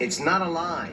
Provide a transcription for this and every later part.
It's not a lie,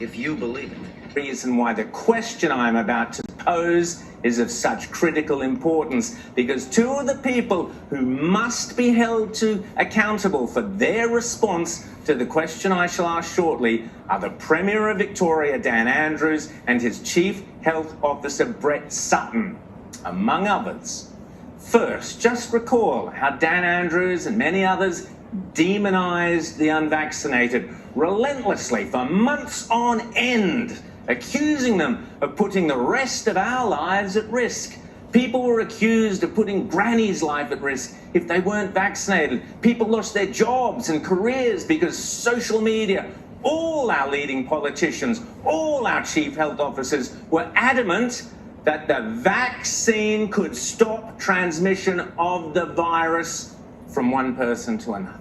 if you believe it. Reason why the question I'm about to pose is of such critical importance, because two of the people who must be held accountable for their response to the question I shall ask shortly are the Premier of Victoria, Dan Andrews, and his Chief Health Officer, Brett Sutton, among others. First, just recall how Dan Andrews and many others demonised the unvaccinated relentlessly for months on end, accusing them of putting the rest of our lives at risk. People were accused of putting Granny's life at risk if they weren't vaccinated. People lost their jobs and careers because social media, all our leading politicians, all our chief health officers were adamant that the vaccine could stop transmission of the virus from one person to another.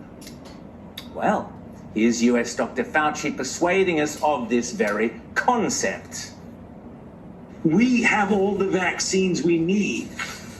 Well, here's US Dr. Fauci persuading us of this very concept. We have all the vaccines we need.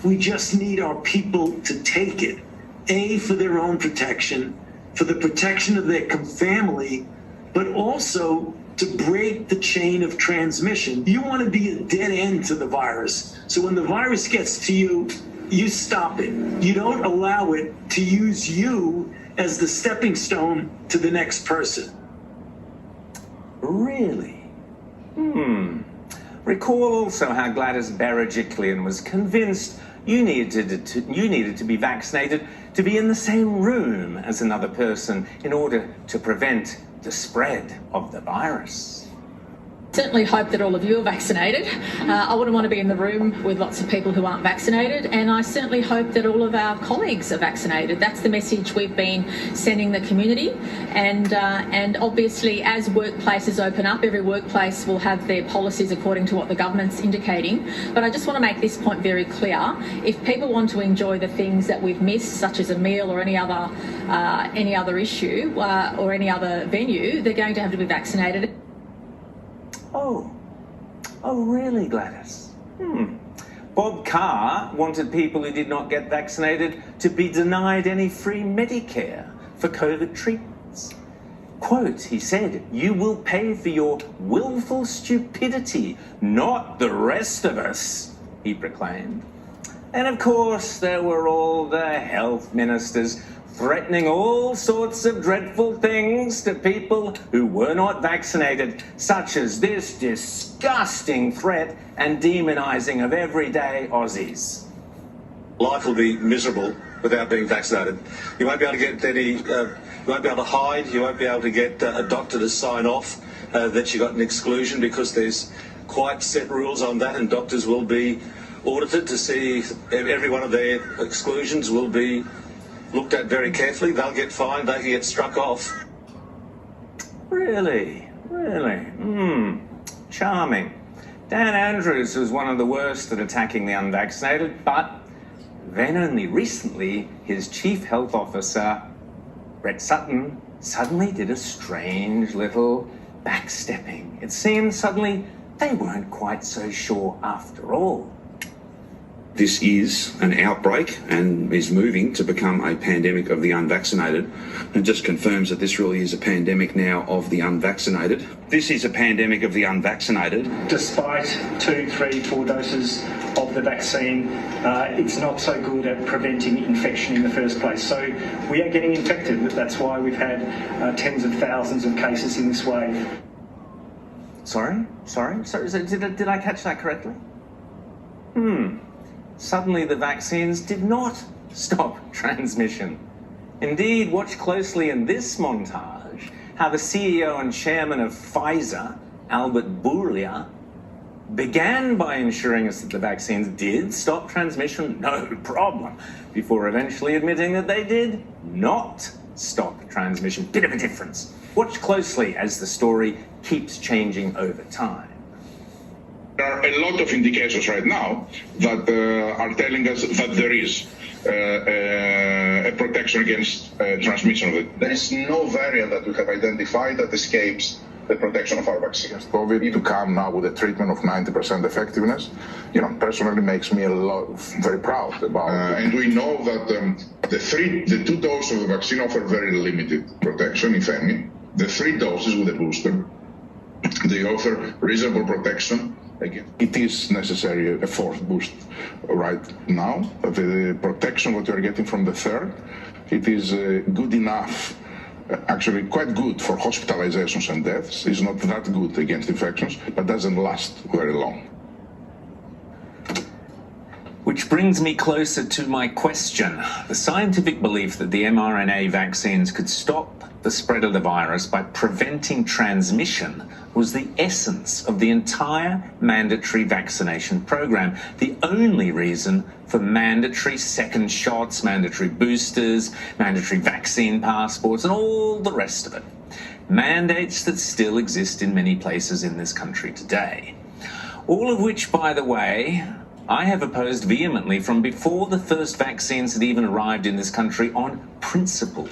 We just need our people to take it. A, for their own protection, for the protection of their family, but also to break the chain of transmission. You want to be a dead end to the virus. So when the virus gets to you, you stop it. You don't allow it to use you as the stepping stone to the next person. Really? Recall also how Gladys Berejiklian was convinced you needed to be vaccinated to be in the same room as another person in order to prevent the spread of the virus. Certainly hope that all of you are vaccinated. I wouldn't want to be in the room with lots of people who aren't vaccinated, and I certainly hope that all of our colleagues are vaccinated. That's the message we've been sending the community, and obviously as workplaces open up, every workplace will have their policies according to what the government's indicating. But I just want to make this point very clear. If people want to enjoy the things that we've missed, such as a meal or any other issue or any other venue, they're going to have to be vaccinated. Oh, really, Gladys? Bob Carr wanted people who did not get vaccinated to be denied any free Medicare for COVID treatments. Quote, he said, "You will pay for your willful stupidity, not the rest of us," he proclaimed. And of course, there were all the health ministers threatening all sorts of dreadful things to people who were not vaccinated, such as this disgusting threat and demonising of everyday Aussies. Life will be miserable without being vaccinated. You won't be able to get you won't be able to hide, you won't be able to get a doctor to sign off that you got an exclusion, because there's quite set rules on that, and doctors will be audited to see if every one of their exclusions will be looked at very carefully. They'll get fined, they can get struck off. Really? Charming. Dan Andrews was one of the worst at attacking the unvaccinated, but then only recently his chief health officer, Brett Sutton, suddenly did a strange little backstepping. It seemed suddenly they weren't quite so sure after all. This is an outbreak and is moving to become a pandemic of the unvaccinated, and just confirms that this really is a pandemic now of the unvaccinated. This is a pandemic of the unvaccinated. Despite 2, 3, 4 doses of the vaccine, it's not so good at preventing infection in the first place. So we are getting infected. That's why we've had tens of thousands of cases in this wave. Sorry, did I catch that correctly? Suddenly the vaccines did not stop transmission. Indeed, watch closely in this montage how the CEO and chairman of Pfizer, Albert Bourla, began by ensuring us that the vaccines did stop transmission, no problem, before eventually admitting that they did not stop transmission. Bit of a difference. Watch closely as the story keeps changing over time. There are a lot of indications right now that are telling us that there is a protection against transmission of it. There is no variant that we have identified that escapes the protection of our vaccine. COVID to come now with a treatment of 90% effectiveness, personally makes me very proud about it. And we know that the 2 doses of the vaccine offer very limited protection, if any. the 3 doses with a booster, they offer reasonable protection. Again, it is necessary a 4th boost right now. The protection that you're getting from the 3rd, it is good enough, actually quite good for hospitalizations and deaths. It's not that good against infections, but doesn't last very long. Which brings me closer to my question. The scientific belief that the mRNA vaccines could stop the spread of the virus by preventing transmission was the essence of the entire mandatory vaccination program. The only reason for mandatory second shots, mandatory boosters, mandatory vaccine passports, and all the rest of it. Mandates that still exist in many places in this country today. All of which, by the way, I have opposed vehemently from before the first vaccines had even arrived in this country on principle.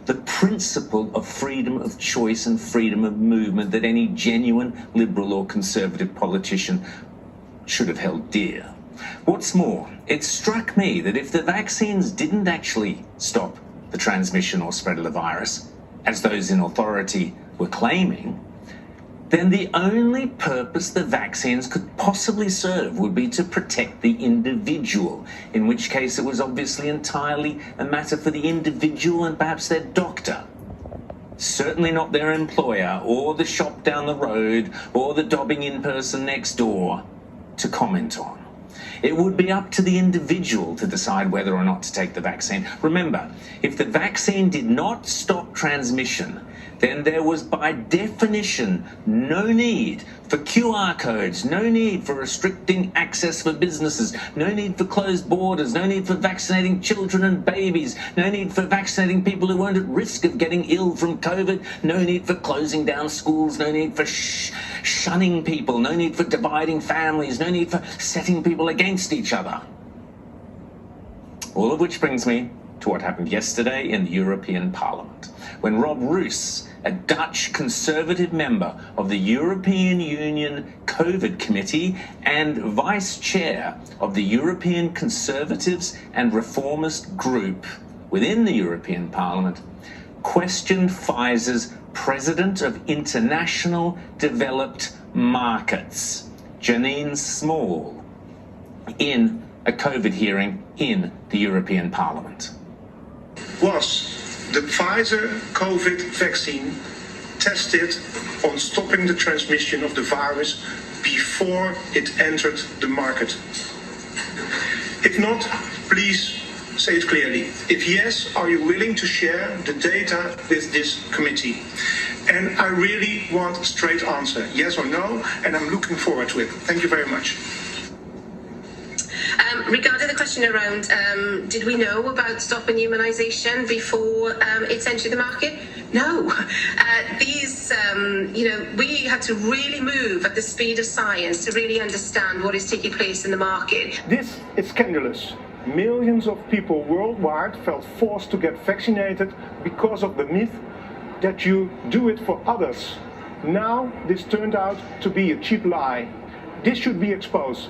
The principle of freedom of choice and freedom of movement that any genuine liberal or conservative politician should have held dear. What's more, it struck me that if the vaccines didn't actually stop the transmission or spread of the virus, as those in authority were claiming, then the only purpose the vaccines could possibly serve would be to protect the individual, in which case it was obviously entirely a matter for the individual and perhaps their doctor. Certainly not their employer or the shop down the road or the dobbing-in person next door to comment on. It would be up to the individual to decide whether or not to take the vaccine. Remember, if the vaccine did not stop transmission, then there was by definition no need for QR codes, no need for restricting access for businesses, no need for closed borders, no need for vaccinating children and babies, no need for vaccinating people who weren't at risk of getting ill from COVID, no need for closing down schools, no need for shunning people, no need for dividing families, no need for setting people against each other. All of which brings me to what happened yesterday in the European Parliament, when Rob Roos, a Dutch Conservative member of the European Union COVID Committee and Vice Chair of the European Conservatives and Reformist Group within the European Parliament, questioned Pfizer's President of International Developed Markets, Janine Small, in a COVID hearing in the European Parliament. Was the Pfizer COVID vaccine tested on stopping the transmission of the virus before it entered the market? If not, please say it clearly. If yes, are you willing to share the data with this committee? And I really want a straight answer, yes or no, and I'm looking forward to it. Thank you very much. Regarding the question around, did we know about stopping immunisation before it's entered the market? No. We had to really move at the speed of science to really understand what is taking place in the market. This is scandalous. Millions of people worldwide felt forced to get vaccinated because of the myth that you do it for others. Now this turned out to be a cheap lie. This should be exposed.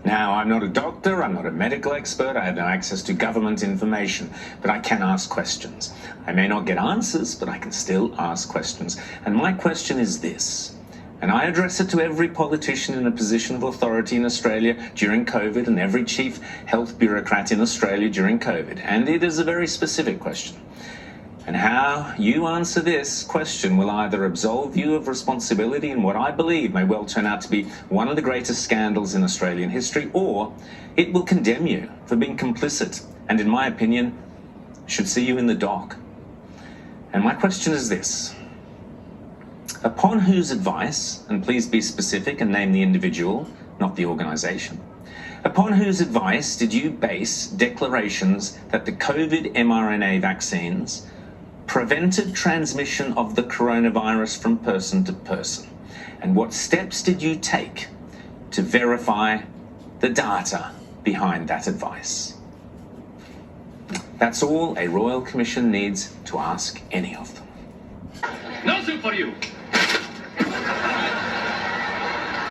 Now, I'm not a doctor, I'm not a medical expert, I have no access to government information, but I can ask questions. I may not get answers, but I can still ask questions. And my question is this, and I address it to every politician in a position of authority in Australia during COVID and every chief health bureaucrat in Australia during COVID, and it is a very specific question. And how you answer this question will either absolve you of responsibility in what I believe may well turn out to be one of the greatest scandals in Australian history, or it will condemn you for being complicit and, in my opinion, should see you in the dock. And my question is this. Upon whose advice, and please be specific and name the individual, not the organisation, upon whose advice did you base declarations that the COVID mRNA vaccines prevented transmission of the coronavirus from person to person? And what steps did you take to verify the data behind that advice? That's all a Royal Commission needs to ask any of them. Nothing for you.